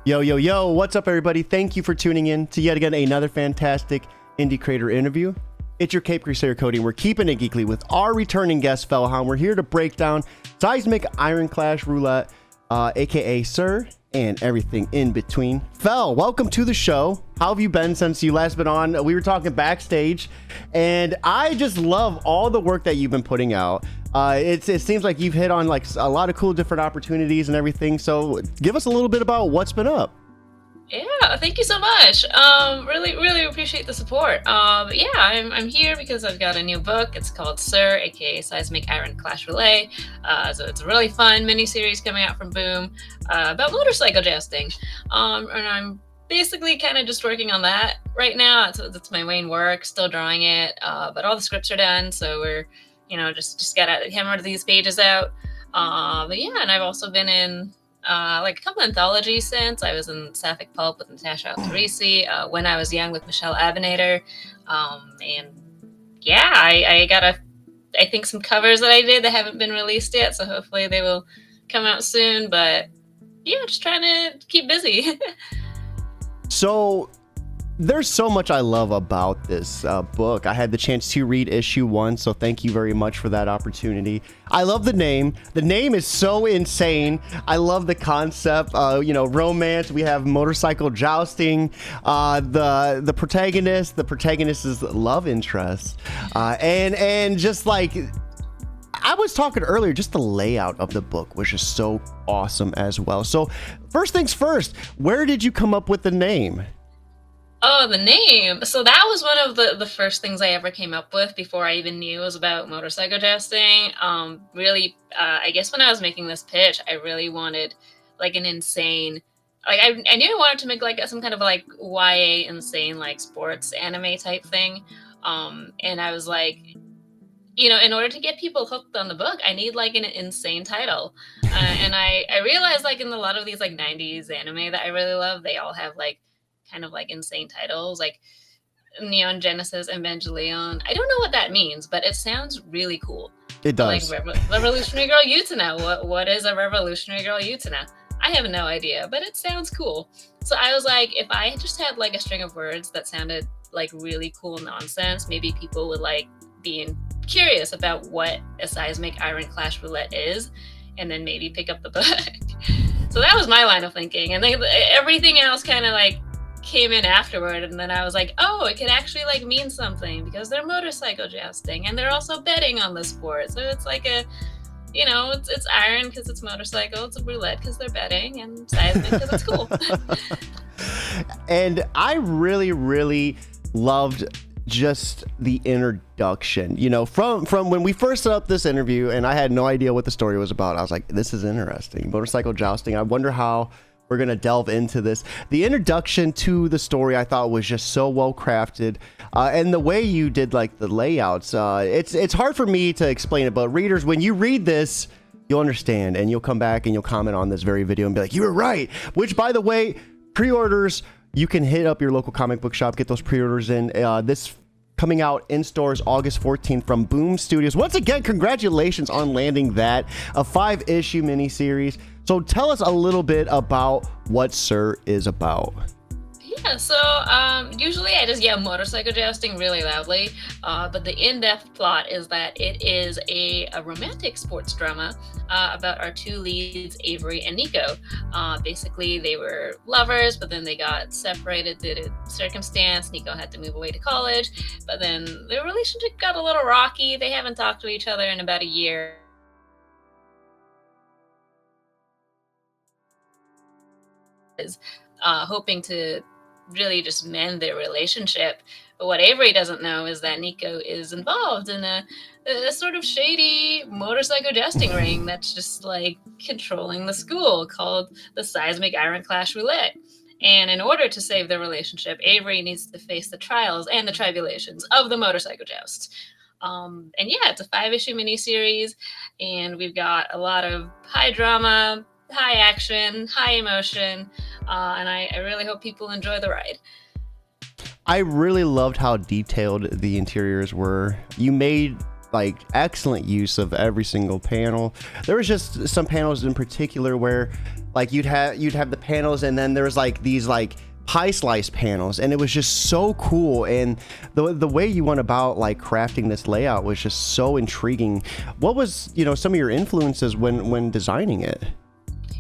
Yo, yo, yo, what's up, everybody? Thank you for tuning in to yet again another fantastic indie creator interview. It's your Cape Crusader Cody, and we're keeping it geekly with our returning guest, Hound. We're here to break down SEISMIC, IRONCLASH, Roulette, aka S.I.R, and everything in between. Fel, welcome to the show. How have you been since you last been on? We were talking backstage, and I just love all the work that you've been putting out. It seems like you've hit on like a lot of cool different opportunities and everything. So give us a little bit about what's been up. Yeah, thank you so much. Really appreciate the support. Yeah, I'm here because I've got a new book. It's called S.I.R, aka SEISMIC IRONCLASH Roulette. So it's a really fun mini-series coming out from Boom about motorcycle jousting. And I'm basically kind of just working on that right now. That's my main work, still drawing it, but all the scripts are done. So we're, just gotta hammer these pages out. But yeah, and I've also been in like a couple anthologies since. I was in Sapphic Pulp with Natasha Altarisi, When I Was Young with Michelle Abinator, and yeah, I got I think some covers that I did that haven't been released yet, so hopefully they will come out soon. But yeah, just trying to keep busy. So there's so much I love about this book. I had the chance to read issue 1, so thank you very much for that opportunity. I love the name. The name is so insane. I love the concept. Romance. We have motorcycle jousting. The protagonist's love interest, and just like I was talking earlier, just the layout of the book was just so awesome as well. So first things first, where did you come up with the name? Oh, the name. So that was one of the first things I ever came up with before I even knew it was about motorcycle jousting. I guess when I was making this pitch, I really wanted like an insane, like I knew I wanted to make like some kind of like YA insane like sports anime type thing. And I was like, in order to get people hooked on the book, I need like an insane title. And I realized like in a lot of these like 90s anime that I really love, they all have like kind of like insane titles like Neon Genesis Evangelion. I don't know what that means, but it sounds really cool. It does. Like Revolutionary Girl Utena. What is a Revolutionary Girl Utena? I have no idea, but it sounds cool. So I was like, if I just had like a string of words that sounded like really cool nonsense, maybe people would like being curious about what a SEISMIC IRONCLASH Roulette is, and then maybe pick up the book. So that was my line of thinking, and then everything else kind of like came in afterward, and then I was like, oh, it could actually like mean something because they're motorcycle jousting and they're also betting on the sport. So it's like a, it's iron because it's motorcycle, it's a roulette because they're betting, and SEISMIC because it's cool. And I really loved just the introduction, from when we first set up this interview and I had no idea what the story was about. I was like, this is interesting. Motorcycle jousting. I wonder how we're going to delve into this. The introduction to the story I thought was just so well crafted, and the way you did like the layouts, it's hard for me to explain it, but readers, when you read this, you'll understand, and you'll come back and you'll comment on this very video and be like, you were right. Which, by the way, pre-orders, you can hit up your local comic book shop, get those pre-orders in. This coming out in stores August 14th from Boom Studios. Once again, congratulations on landing that, a 5-issue miniseries. So tell us a little bit about what S.I.R is about. Yeah, so usually I just yell motorcycle jousting really loudly, but the in-depth plot is that it is a romantic sports drama about our two leads, Avery and Nico. Basically, they were lovers, but then they got separated due to circumstance. Nico had to move away to college, but then their relationship got a little rocky. They haven't talked to each other in about a year. Hoping to really just mend their relationship. But what Avery doesn't know is that Nico is involved in a sort of shady motorcycle jousting ring that's just like controlling the school, called the SEISMIC IRONCLASH Roulette. And in order to save their relationship, Avery needs to face the trials and the tribulations of the motorcycle joust. And yeah, it's a 5-issue miniseries, and we've got a lot of high drama, high action, high emotion, and I really hope people enjoy the ride. I really loved how detailed the interiors were. You made like excellent use of every single panel. There was just some panels in particular where like you'd have the panels, and then there was like these like pie slice panels, and it was just so cool. And the way you went about like crafting this layout was just so intriguing. What was, you know, some of your influences when designing it?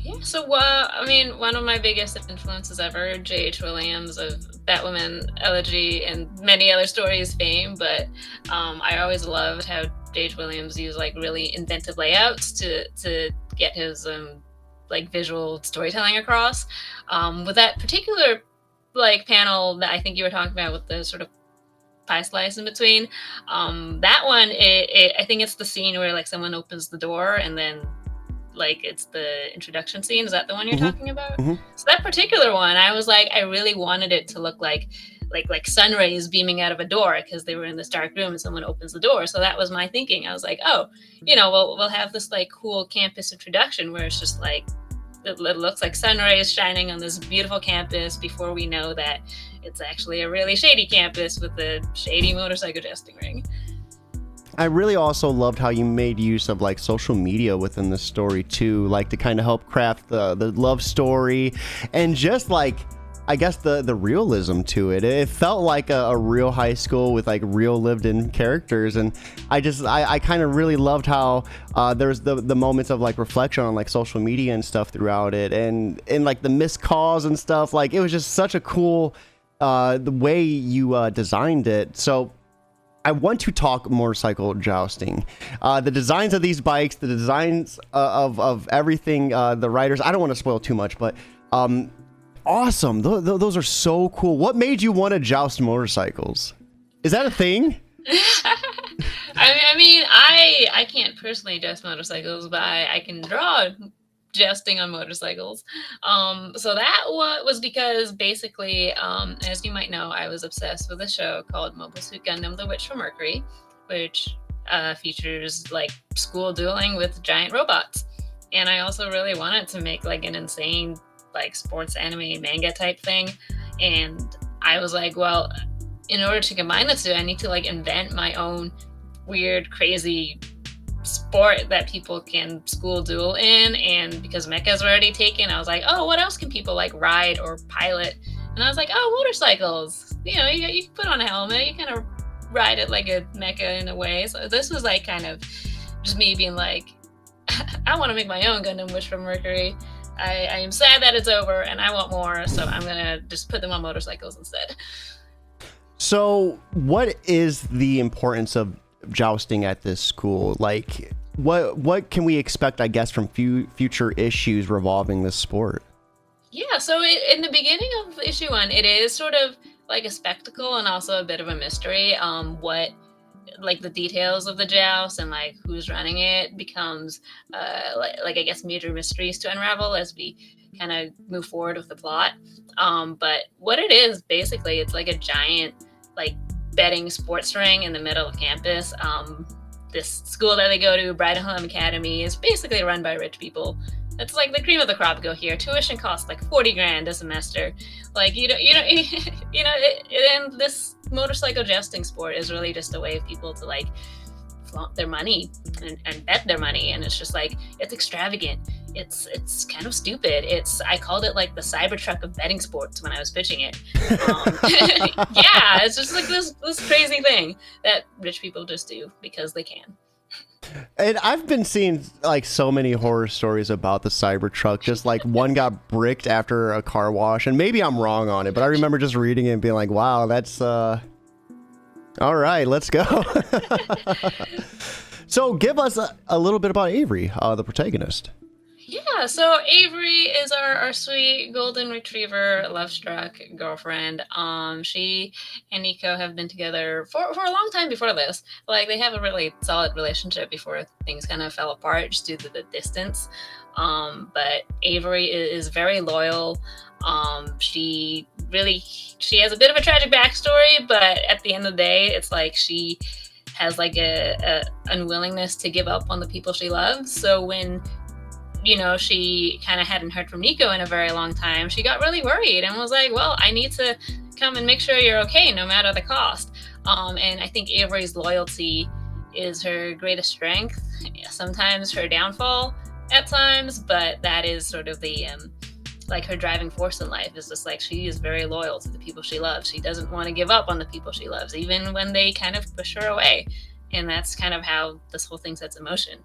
Yeah, so I mean, one of my biggest influences ever, J.H. Williams of Batwoman, Elegy, and many other stories fame. But I always loved how J.H. Williams used like really inventive layouts to get his like visual storytelling across. With that particular like panel that I think you were talking about with the sort of pie slice in between, that one, I think it's the scene where like someone opens the door and then like it's the introduction scene. Is that the one you're talking about? So that particular one, I was like, I really wanted it to look like sun rays beaming out of a door, because they were in this dark room and someone opens the door. So that was my thinking. I was like, oh, you know, we'll have this like cool campus introduction where it's just like it looks like sun rays shining on this beautiful campus before we know that it's actually a really shady campus with a shady motorcycle jousting ring. I really also loved how you made use of like social media within the story too, like to kind of help craft the love story, and just like, I guess the realism to it. It felt like a real high school with like real lived in characters. And I kind of really loved how there's the moments of like reflection on like social media and stuff throughout it, and like the missed calls and stuff. Like it was just such a cool the way you designed it. So I want to talk motorcycle jousting. The designs of these bikes, the designs of everything, the riders. I don't want to spoil too much, but awesome. Those are so cool. What made you want to joust motorcycles? Is that a thing? I mean, I can't personally joust motorcycles, but I can draw jousting on motorcycles. So that was because basically, as you might know, I was obsessed with a show called Mobile Suit Gundam: The Witch from Mercury, which features like school dueling with giant robots. And I also really wanted to make like an insane like sports anime manga type thing. And I was like, well, in order to combine the two, I need to like invent my own weird, crazy sport that people can school duel in. And because mechas were already taken, I was like, oh, what else can people like ride or pilot? And I was like, oh, motorcycles. You know, you can put on a helmet, you kind of ride it like a mecha in a way. So this was like kind of just me being like, I want to make my own Gundam Witch from Mercury. I am sad that it's over and I want more, so I'm gonna just put them on motorcycles instead. So what is the importance of jousting at this school? Like what can we expect, I guess, from future issues revolving this sport? Yeah, so in the beginning of issue 1, it is sort of like a spectacle and also a bit of a mystery. What like the details of the joust and like who's running it becomes like I guess major mysteries to unravel as we kind of move forward with the plot. But what it is basically, it's like a giant like betting sports ring in the middle of campus. This school that they go to, Brighton Home Academy, is basically run by rich people. It's like the cream of the crop go here. Tuition costs like 40 grand a semester. Like, and this motorcycle jousting sport is really just a way of people to like flaunt their money and bet their money. And it's just like, it's extravagant. It's kind of stupid. I called it like the Cybertruck of betting sports when I was pitching it. Yeah, it's just like this crazy thing that rich people just do because they can. And I've been seeing like so many horror stories about the Cybertruck. Just like one got bricked after a car wash, and maybe I'm wrong on it, but I remember just reading it and being like, wow, that's all right, let's go. So give us a little bit about Avery, the protagonist. Yeah, so Avery is our sweet golden retriever love-struck girlfriend. She and Nico have been together for a long time before this. Like, they have a really solid relationship before things kind of fell apart just due to the distance. But Avery is very loyal. She has a bit of a tragic backstory, but at the end of the day, it's like she has like a unwillingness to give up on the people she loves. So when she kind of hadn't heard from Nico in a very long time, she got really worried and was like, well, I need to come and make sure you're okay no matter the cost. And I think Avery's loyalty is her greatest strength, sometimes her downfall at times, but that is sort of the like her driving force in life. Is just like she is very loyal to the people she loves. She doesn't want to give up on the people she loves, even when they kind of push her away. And that's kind of how this whole thing sets in motion.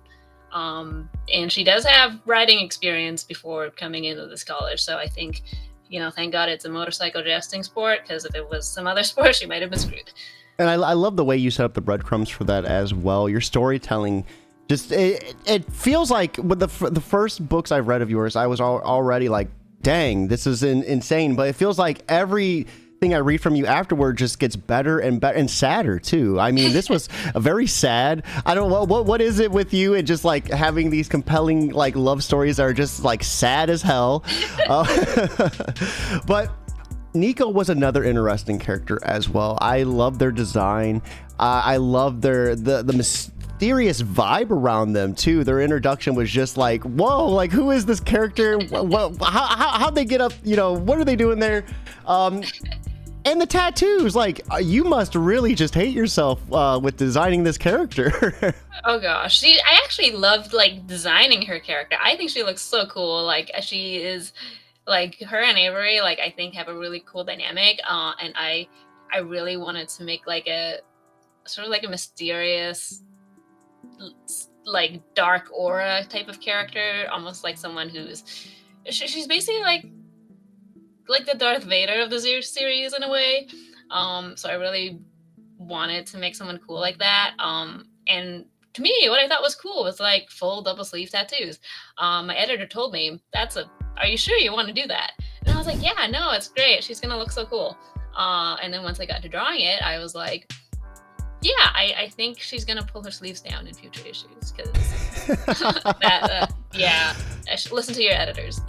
And she does have riding experience before coming into this college, so I think, thank God it's a motorcycle jousting sport, because if it was some other sport, she might have been screwed. And I love the way you set up the breadcrumbs for that as well. Your storytelling, just it feels like with the first books I've read of yours, I was already like, dang, this is insane. But it feels like everything I read from you afterward just gets better and better, and sadder too. I mean, this was a very sad. I don't know what is it with you and just like having these compelling like love stories that are just like sad as hell. But Nico was another interesting character as well. I love their design. I love the mysterious vibe around them too. Their introduction was just like, whoa, like who is this character? How'd they get up? What are they doing there? And the tattoos, like you must really just hate yourself with designing this character. Oh gosh, I actually loved like designing her character. I think she looks so cool. Like she is. Like her and Avery, like I think have a really cool dynamic, and I really wanted to make like a sort of like a mysterious, like dark aura type of character, almost like someone she's basically like the Darth Vader of the series in a way. So I really wanted to make someone cool like that. And to me, what I thought was cool was like full double sleeve tattoos. My editor told me, are you sure you want to do that? And I was like, yeah, no, it's great. She's going to look so cool. And then once I got to drawing it, I was like, yeah, I think she's going to pull her sleeves down in future issues. Because yeah, I should listen to your editors.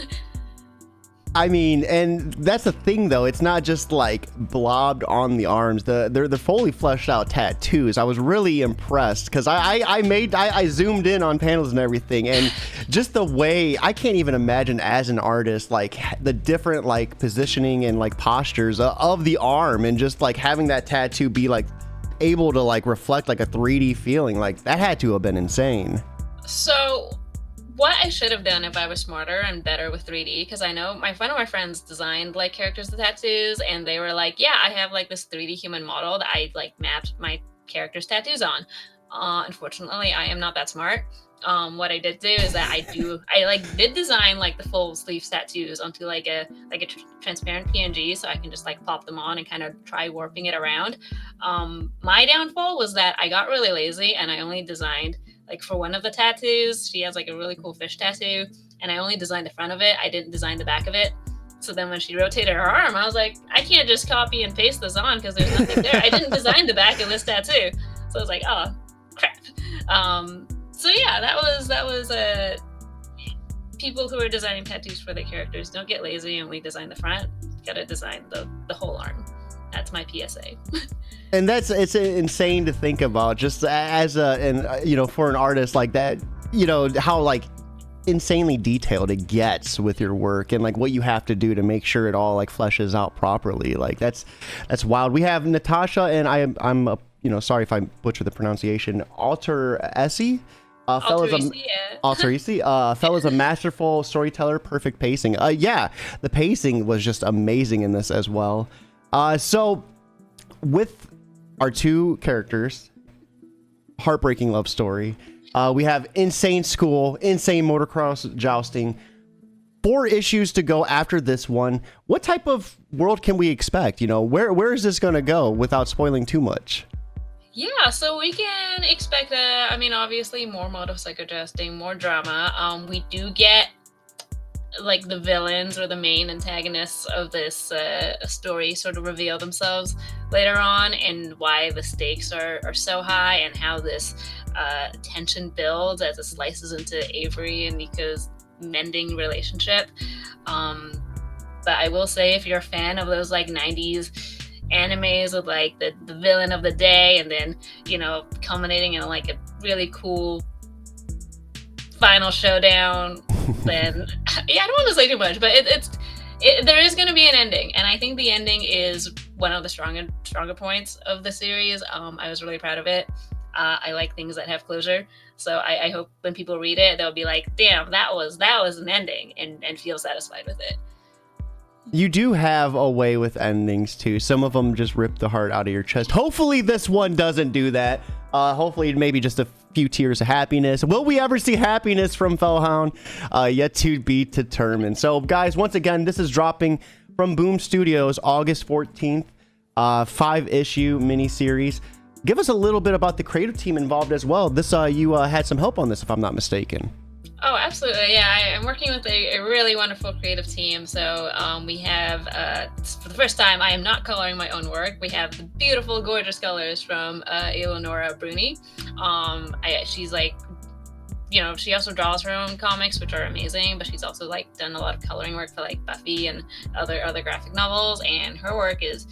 I mean, and that's the thing though, it's not just like blobbed on the arms. They're fully fleshed out tattoos. I was really impressed because I zoomed in on panels and everything, and just the way, I can't even imagine as an artist like the different like positioning and like postures of the arm, and just like having that tattoo be like able to like reflect like a 3D feeling. Like that had to have been insane. So what I should have done if I was smarter and better with 3D, because I know one of my friends designed like characters with tattoos, and they were like, yeah, I have like this 3D human model that I like mapped my character's tattoos on. Unfortunately, I am not that smart. What I did do is that I did design like the full sleeve tattoos onto like a transparent PNG, so I can just like pop them on and kind of try warping it around. My downfall was that I got really lazy and I only designed like for one of the tattoos. She has like a really cool fish tattoo, and I only designed the front of it. I didn't design the back of it. So then when she rotated her arm, I was like, I can't just copy and paste this on because there's nothing there. I didn't design the back of this tattoo. So I was like, oh crap. So yeah, that was people who are designing tattoos for their characters, don't get lazy and we design the front. Gotta design the whole arm. That's my PSA. And it's insane to think about, just as for an artist like that, how like insanely detailed it gets with your work, and like what you have to do to make sure it all like fleshes out properly. Like that's wild. We have Natasha, and I'm sorry if I butcher the pronunciation, Alteresi. Fella's a masterful storyteller, perfect pacing. The pacing was just amazing in this as well. So with our two characters, heartbreaking love story, we have insane school, insane motocross jousting, 4 issues to go after this one. What type of world can we expect? Where is this going to go without spoiling too much? Yeah, so we can expect obviously more motorcycle jousting, more drama. We do get like the villains or the main antagonists of this story sort of reveal themselves later on, and why the stakes are so high, and how this tension builds as it slices into Avery and Nico's mending relationship. But I will say, if you're a fan of those like 90s animes with like the villain of the day, and then culminating in like a really cool final showdown, then I don't want to say too much, but there is going to be an ending, and I think the ending is one of the stronger points of the series. I was really proud of it. I like things that have closure. So I hope when people read it, they'll be like, damn, that was an ending, and feel satisfied with it. You do have a way with endings too. Some of them just rip the heart out of your chest. Hopefully this one doesn't do that. Hopefully maybe just a few tears of happiness. Will we ever see happiness from Hound? Yet to be determined. So guys, once again, this is dropping from Boom Studios August 14th. 5-issue miniseries. Give us a little bit about the creative team involved as well. This you had some help on this, if I'm not mistaken. Oh, absolutely. Yeah, I'm working with a really wonderful creative team. So we have, for the first time, I am not coloring my own work. We have the beautiful, gorgeous colors from Eleonora Bruni. She's like, she also draws her own comics, which are amazing, but she's also like done a lot of coloring work for like Buffy and other graphic novels, and her work is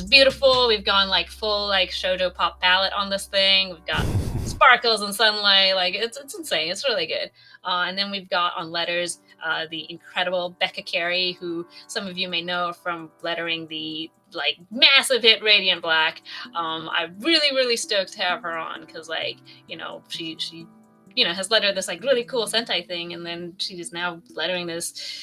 beautiful. We've gone like full like shoujo pop palette on this thing. We've got sparkles and sunlight. Like it's insane. It's really good. And then we've got on letters the incredible Becca Carey, who some of you may know from lettering the like massive hit Radiant Black. I'm really stoked to have her on because she has lettered this like really cool Sentai thing, and then she's now lettering this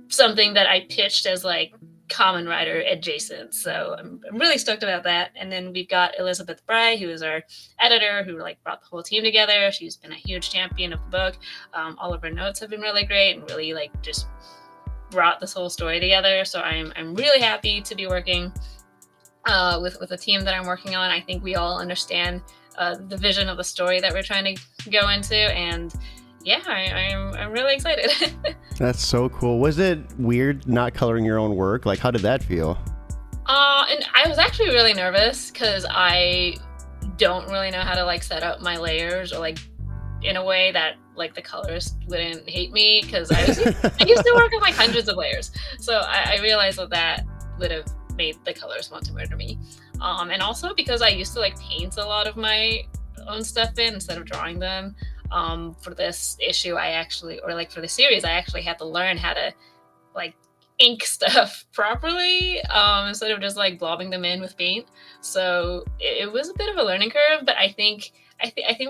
something that I pitched as like Kamen Rider adjacent. So I'm really stoked about that. And then we've got Elizabeth Bry, who is our editor, who like brought the whole team together. She's been a huge champion of the book. All of her notes have been really great and really like just brought this whole story together. So I'm really happy to be working with the team that I'm working on. I think we all understand the vision of the story that we're trying to go into, and yeah, I'm really excited. That's so cool. Was it weird not coloring your own work? Like, how did that feel? And I was actually really nervous because I don't really know how to like set up my layers or like in a way that like the colorist wouldn't hate me, because I used to work on like hundreds of layers. So I realized that would have made the colorist want to murder me. And also because I used to like paint a lot of my own stuff in instead of drawing them. For this issue, for the series, I actually had to learn how to like ink stuff properly instead of just like blobbing them in with paint. So it was a bit of a learning curve, but I think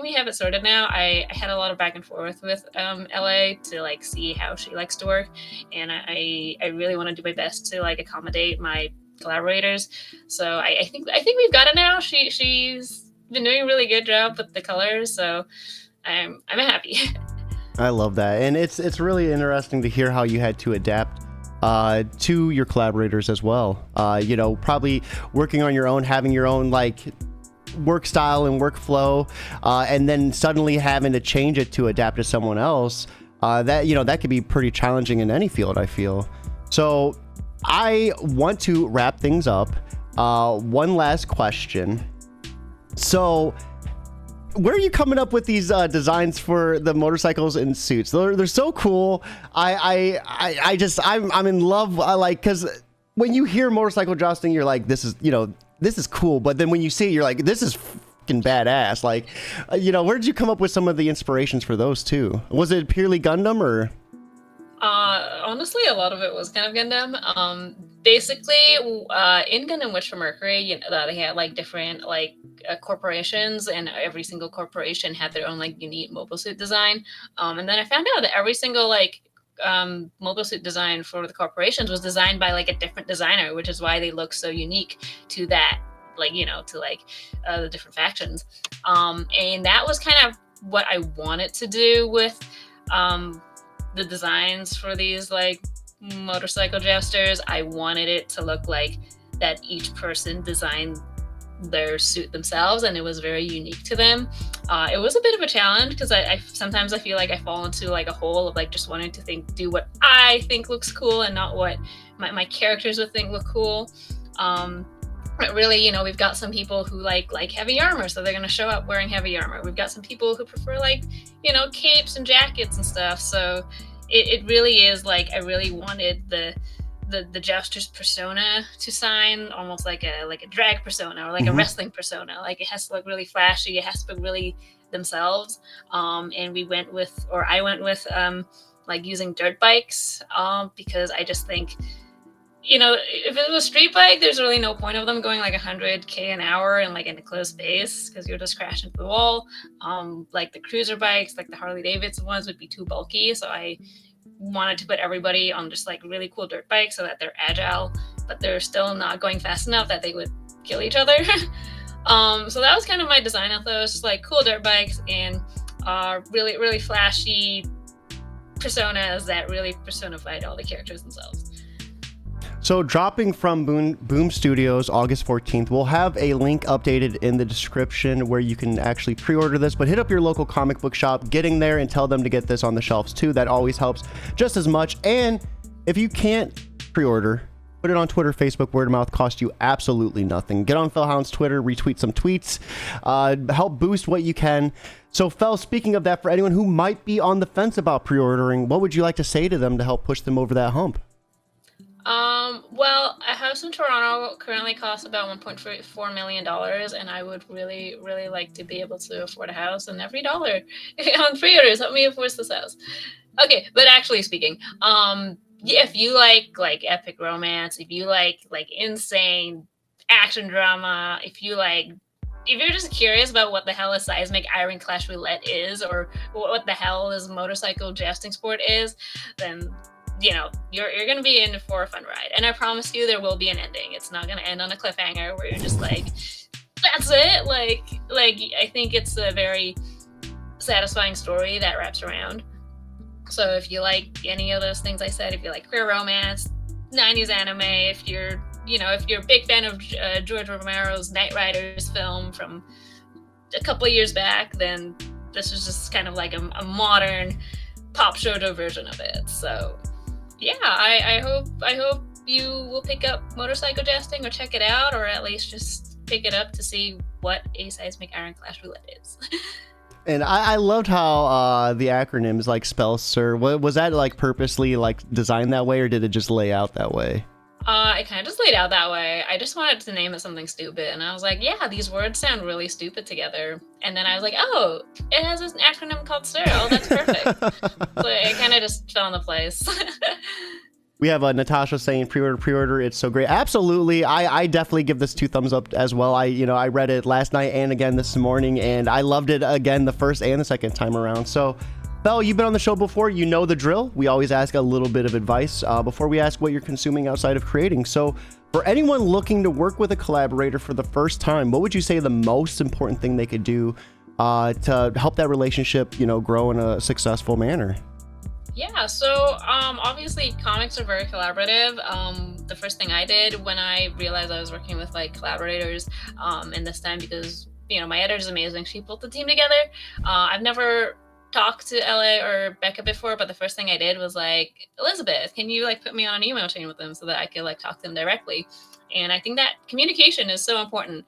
we have it sorted now. I had a lot of back and forth with LA to like see how she likes to work, and I really want to do my best to like accommodate my collaborators. So I think we've got it now. She's been doing a really good job with the colors, so I'm happy. I love that, and it's really interesting to hear how you had to adapt to your collaborators as well. Probably working on your own, having your own like work style and workflow, and then suddenly having to change it to adapt to someone else. That could be pretty challenging in any field, I feel. So I want to wrap things up. One last question. So where are you coming up with these designs for the motorcycles and suits? They're so cool. I'm in love. Because when you hear motorcycle jousting, you're like, this is cool. But then when you see it, you're like, this is fucking badass. Like, where did you come up with some of the inspirations for those too? Was it purely Gundam or? Honestly, a lot of it was kind of Gundam. Basically, in Gundam Witch from Mercury, they had like different like corporations, and every single corporation had their own like unique mobile suit design. And then I found out that every single like mobile suit design for the corporations was designed by like a different designer, which is why they look so unique to that, the different factions. And that was kind of what I wanted to do with the designs for these like motorcycle jousters. I wanted it to look like that each person designed their suit themselves, and it was very unique to them. It was a bit of a challenge because I sometimes I feel like I fall into like a hole of like just wanting to do what I think looks cool and not what my characters would think look cool. But really, we've got some people who like heavy armor, so they're going to show up wearing heavy armor. We've got some people who prefer capes and jackets and stuff. So it really is like I really wanted the jouster's persona to sign almost like a drag persona or like a wrestling persona. Like it has to look really flashy. It has to look really themselves. And I went with like using dirt bikes because I just think if it was a street bike, there's really no point of them going like 100k an hour and like in a closed space because you'll just crash into the wall. Like the cruiser bikes, like the Harley Davidson ones, would be too bulky. So I wanted to put everybody on just like really cool dirt bikes so that they're agile, but they're still not going fast enough that they would kill each other. So that was kind of my design of those, just like cool dirt bikes and really, really flashy personas that really personified all the characters themselves. So dropping from Boom Studios August 14th, we'll have a link updated in the description where you can actually pre-order this, but hit up your local comic book shop, getting there and tell them to get this on the shelves too. That always helps just as much. And if you can't pre-order, put it on Twitter, Facebook, word of mouth, cost you absolutely nothing. Get on Hound's Twitter, retweet some tweets, help boost what you can. So Fel, speaking of that, for anyone who might be on the fence about pre-ordering, what would you like to say to them to help push them over that hump? Well, a house in Toronto currently costs about $1.4 million, and I would really, really like to be able to afford a house, and every dollar on pre-orders help me afford this house. Okay, but actually speaking, if you like epic romance, if you like insane action drama, if you're just curious about what the hell a SEISMIC IRONCLASH roulette is, or what the hell is motorcycle jousting sport is, then you're gonna be in for a fun ride. And I promise you there will be an ending. It's not gonna end on a cliffhanger where you're just like, that's it. Like I think it's a very satisfying story that wraps around. So if you like any of those things I said, if you like queer romance, 90s anime, if you're a big fan of George Romero's Knight Riders film from a couple of years back, then this is just kind of like a modern pop shoujo version of it. So yeah, I hope you will pick up motorcycle jousting or check it out, or at least just pick it up to see what a SEISMIC IRONCLASH roulette is. And I loved how the acronyms like spell SIR. Was that like purposely like designed that way, or did it just lay out that way? It kind of just laid out that way. I just wanted to name it something stupid, and I was like, yeah, these words sound really stupid together. And then I was like, oh, it has an acronym called SIR. Oh, that's perfect. So it kind of just fell into place. We have Natasha saying pre-order. It's so great. Absolutely. I definitely give this 2 thumbs up as well. I read it last night and again this morning, and I loved it again the first and the second time around. So Fel, you've been on the show before. You know the drill. We always ask a little bit of advice before we ask what you're consuming outside of creating. So for anyone looking to work with a collaborator for the first time, what would you say the most important thing they could do to help that relationship, grow in a successful manner? Yeah, so obviously comics are very collaborative. The first thing I did when I realized I was working with like collaborators in this time, because my editor is amazing. She pulled the team together. I've never talked to LA or Becca before, but the first thing I did was like, Elizabeth, can you like put me on an email chain with them so that I could like talk to them directly? And I think that communication is so important.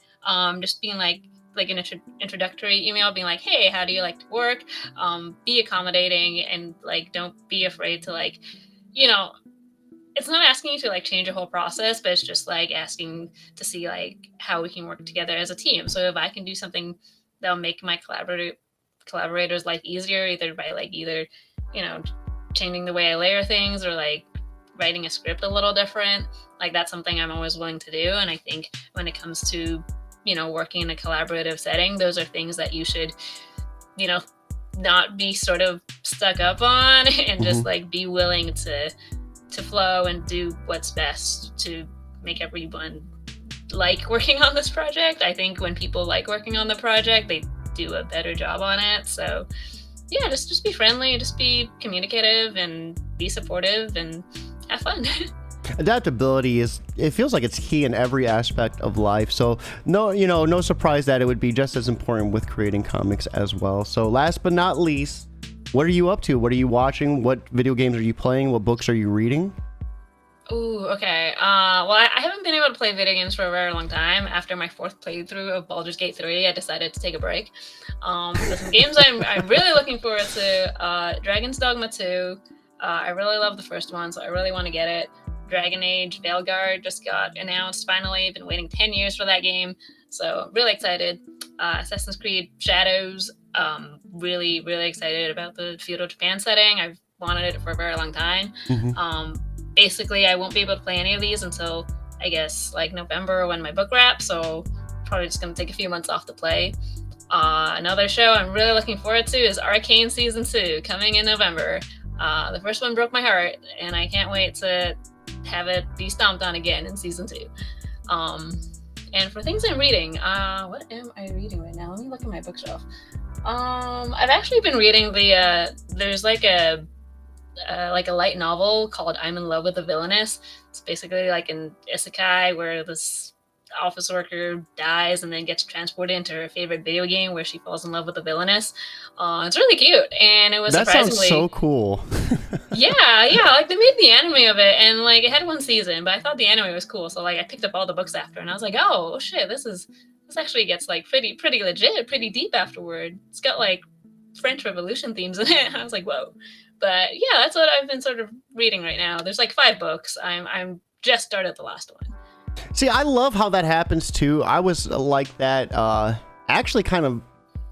Just being like an introductory email, being like, hey, how do you like to work? Be accommodating, and like don't be afraid to like, it's not asking you to like change a whole process, but it's just like asking to see like how we can work together as a team. So if I can do something that'll make my collaborators life easier, either by changing the way I layer things, or like writing a script a little different, like that's something I'm always willing to do. And I think when it comes to working in a collaborative setting, those are things that you should not be sort of stuck up on, and just like be willing to flow and do what's best to make everyone like working on this project. I think when people like working on the project, they do a better job on it. So yeah, just be friendly, just be communicative, and be supportive, and have fun. Adaptability it feels like it's key in every aspect of life. So no surprise that it would be just as important with creating comics as well. So last but not least, what are you up to? What are you watching? What video games are you playing? What books are you reading? Ooh, okay. Well, I haven't been able to play video games for a very long time. After my 4th playthrough of Baldur's Gate 3, I decided to take a break. But some games I'm really looking forward to, Dragon's Dogma 2. I really love the first one, so I really want to get it. Dragon Age Veilguard just got announced finally. Been waiting 10 years for that game, so really excited. Assassin's Creed Shadows, really, really excited about the feudal Japan setting. I've wanted it for a very long time. basically I won't be able to play any of these until I guess like November when my book wraps. So probably just gonna take a few months off to play. Another show I'm really looking forward to is Arcane Season 2 coming in November. The first one broke my heart, and I can't wait to have it be stomped on again in Season 2. And for things I'm reading, what am I reading right now? Let me look at my bookshelf. I've actually been reading there's like a light novel called I'm in Love with the Villainess. It's basically like an isekai where this office worker dies and then gets transported into her favorite video game where she falls in love with the villainess. It's really cute, and it was that surprisingly sounds so cool. yeah, like they made the anime of it, and like it had one season, but I thought the anime was cool, so like I picked up all the books after, and I was like, oh shit, this actually gets like pretty legit, pretty deep afterward. It's got like French Revolution themes in it. I was like, whoa. But yeah, that's what I've been sort of reading right now. There's like 5 books. I'm just started the last one. See, I love how that happens too. I was like that, actually kind of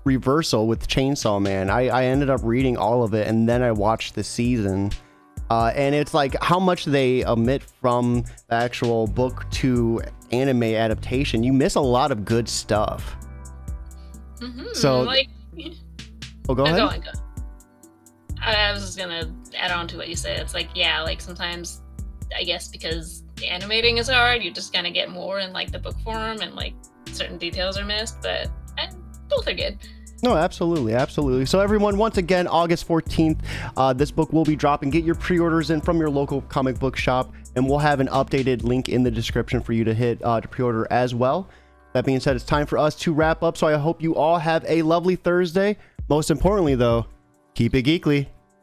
reversal with Chainsaw Man. I ended up reading all of it, and then I watched the season. And it's like how much they omit from the actual book to anime adaptation. You miss a lot of good stuff. Mm-hmm. So, like, oh, go ahead. Go on. I was just gonna add on to what you said. It's like, yeah, like sometimes I guess because the animating is hard, you just kind of get more in like the book form, and like certain details are missed, but both are good. No, absolutely. So everyone, once again, August 14th, this book will be dropping. Get your pre-orders in from your local comic book shop, and we'll have an updated link in the description for you to hit to pre-order as well. That being said, it's time for us to wrap up, so I hope you all have a lovely Thursday. Most importantly, though, keep it geekly.